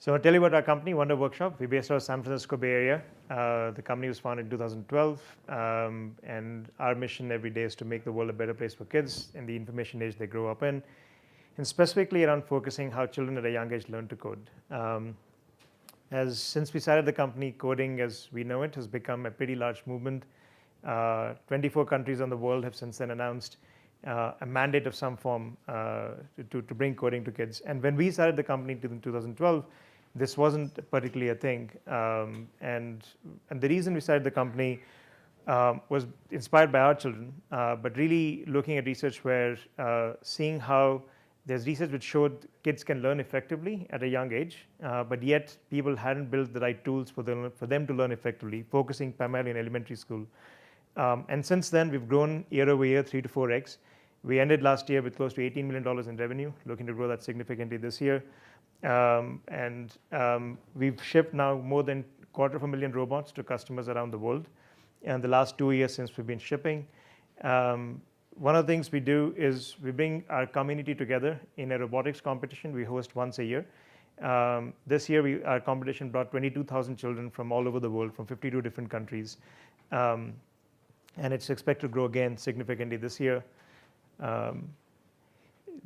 So I'll tell you about our company, Wonder Workshop. We're based out of San Francisco Bay Area. The company was founded in 2012, and our mission every day is to make the world a better place for kids in the information age they grow up in, and specifically around focusing how children at a young age learn to code. Since we started the company, coding as we know it has become a pretty large movement. 24 countries on the world have since then announced a mandate of some form to bring coding to kids. And when we started the company in 2012, this wasn't particularly a thing. And the reason we started the company was inspired by our children, but really looking at research where seeing how there's research which showed kids can learn effectively at a young age, but yet people hadn't built the right tools for them to learn effectively, focusing primarily in elementary school. And since then, we've grown year over year 3 to 4x. We ended last year with close to $18 million in revenue, looking to grow that significantly this year. We've shipped now more than 250,000 robots to customers around the world in the last 2 years since we've been shipping. One of the things we do is we bring our community together in a robotics competition we host once a year. This year, our competition brought 22,000 children from all over the world, from 52 different countries. And it's expected to grow again significantly this year.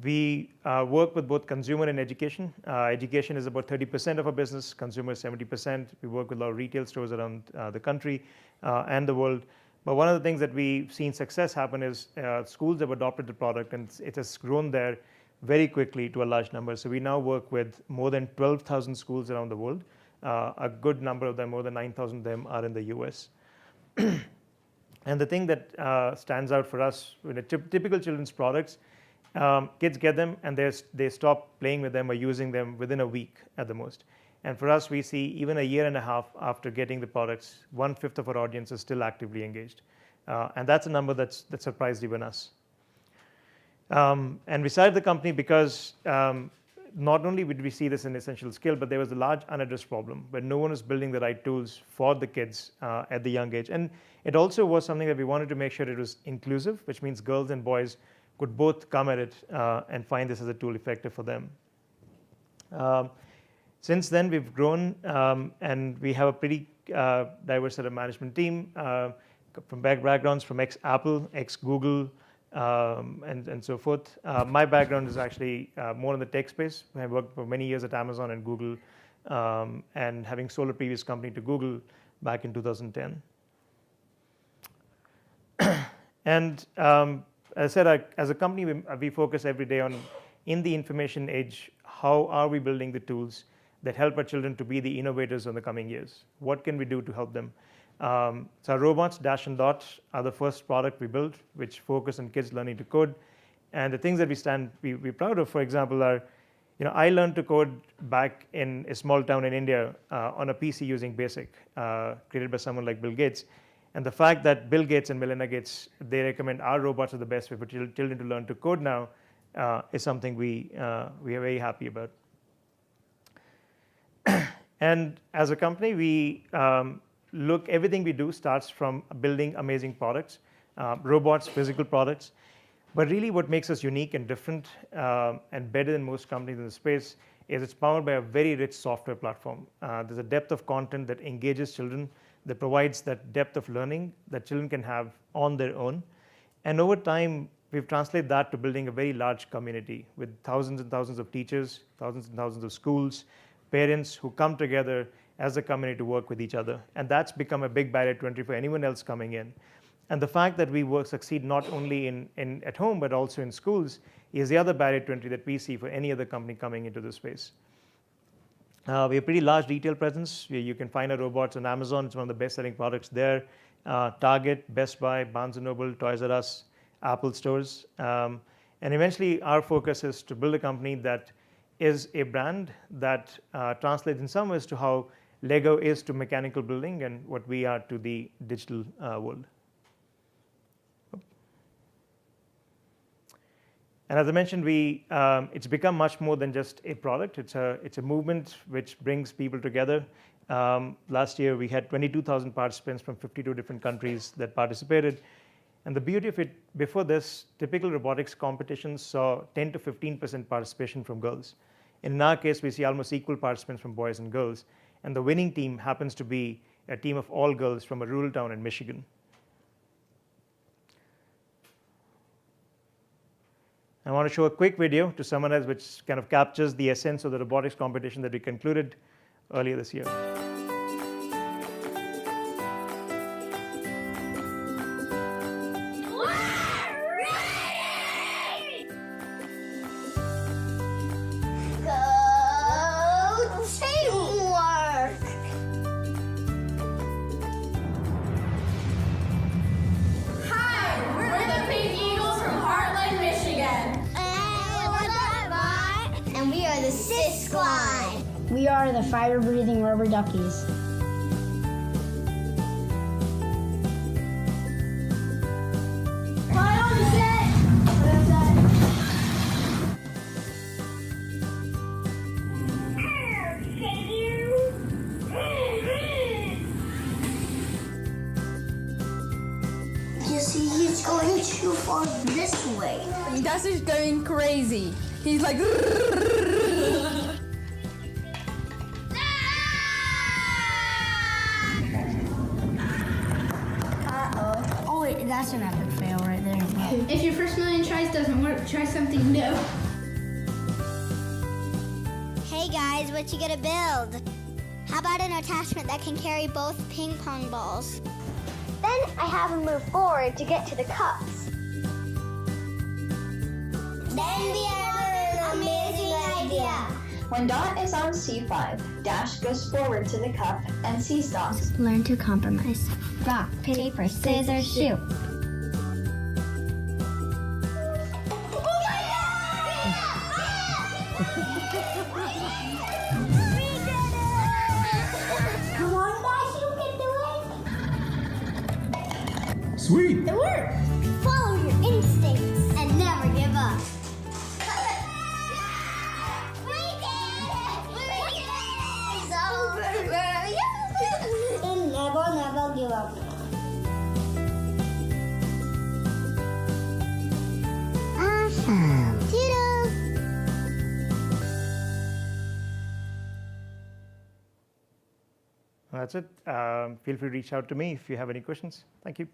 We work with both consumer and education. Education is about 30% of our business, consumer is 70%. We work with a lot of retail stores around the country and the world. But one of the things that we've seen success happen is schools have adopted the product, and it has grown there very quickly to a large number. So we now work with more than 12,000 schools around the world. A good number of them, more than 9,000 of them, are in the US. And the thing that stands out for us with typical children's products, kids get them and they stop playing with them or using them within a week at the most. And for us, we see even a year and a half after getting the products, 1/5 of our audience is still actively engaged. And that's a number that surprised even us. And we started the company because not only did we see this as an essential skill, but there was a large unaddressed problem where no one was building the right tools for the kids at the young age. And it also was something that we wanted to make sure it was inclusive, which means girls and boys could both come at it and find this as a tool effective for them. Since then, we've grown and we have a pretty diverse set of management team from backgrounds from ex-Apple, ex-Google, and so forth. My background is actually more in the tech space. I worked for many years at Amazon and Google, and having sold a previous company to Google back in 2010. And as I said, as a company, we focus every day on, in the information age, how are we building the tools that help our children to be the innovators in the coming years? What can we do to help them? So our robots, Dash and Dot, are the first product we built, which focus on kids learning to code. And the things that we're proud of, for example, are, I learned to code back in a small town in India on a PC using BASIC, created by someone like Bill Gates. And the fact that Bill Gates and Melinda Gates, they recommend our robots are the best way for children to learn to code now is something we are very happy about. And as a company, we everything we do starts from building amazing products, robots, physical products. But really what makes us unique and different and better than most companies in the space is it's powered by a very rich software platform. There's a depth of content that engages children, that provides that depth of learning that children can have on their own. And over time, we've translated that to building a very large community with thousands and thousands of teachers, thousands and thousands of schools, parents who come together as a community to work with each other. And that's become a big barrier to entry for anyone else coming in. And the fact that we succeed not only at home, but also in schools is the other barrier to entry that we see for any other company coming into this space. We have a pretty large retail presence. You can find our robots on Amazon. It's one of the best-selling products there. Target, Best Buy, Barnes & Noble, Toys R Us, Apple stores. And eventually, our focus is to build a company that is a brand that translates in some ways to how Lego is to mechanical building and what we are to the digital world. And as I mentioned, it's become much more than just a product. It's a movement which brings people together. Last year, we had 22,000 participants from 52 different countries that participated. And the beauty of it, before this, typical robotics competitions saw 10 to 15% participation from girls. In our case, we see almost equal participants from boys and girls, and the winning team happens to be a team of all girls from a rural town in Michigan. I want to show a quick video to summarize, which kind of captures the essence of the robotics competition that we concluded earlier this year. We are the fire-breathing rubber duckies. You see, he's going too far this way. Dusty's going crazy. He's like... That's an epic fail right there. If your first million tries doesn't work, try something new. Hey guys, what you gonna build? How about an attachment that can carry both ping pong balls? Then I have him move forward to get to the cups. Then we have an amazing idea. When Dot is on C5, Dash goes forward to the cup and C stops. Learn to compromise. Rock, paper, scissors, shoot. Come on, guys, you can do it. Sweet! It worked. Follow your instincts and never give up. We did it! It's over. And never give up. Awesome. Toodles. That's it. Feel free to reach out to me if you have any questions. Thank you.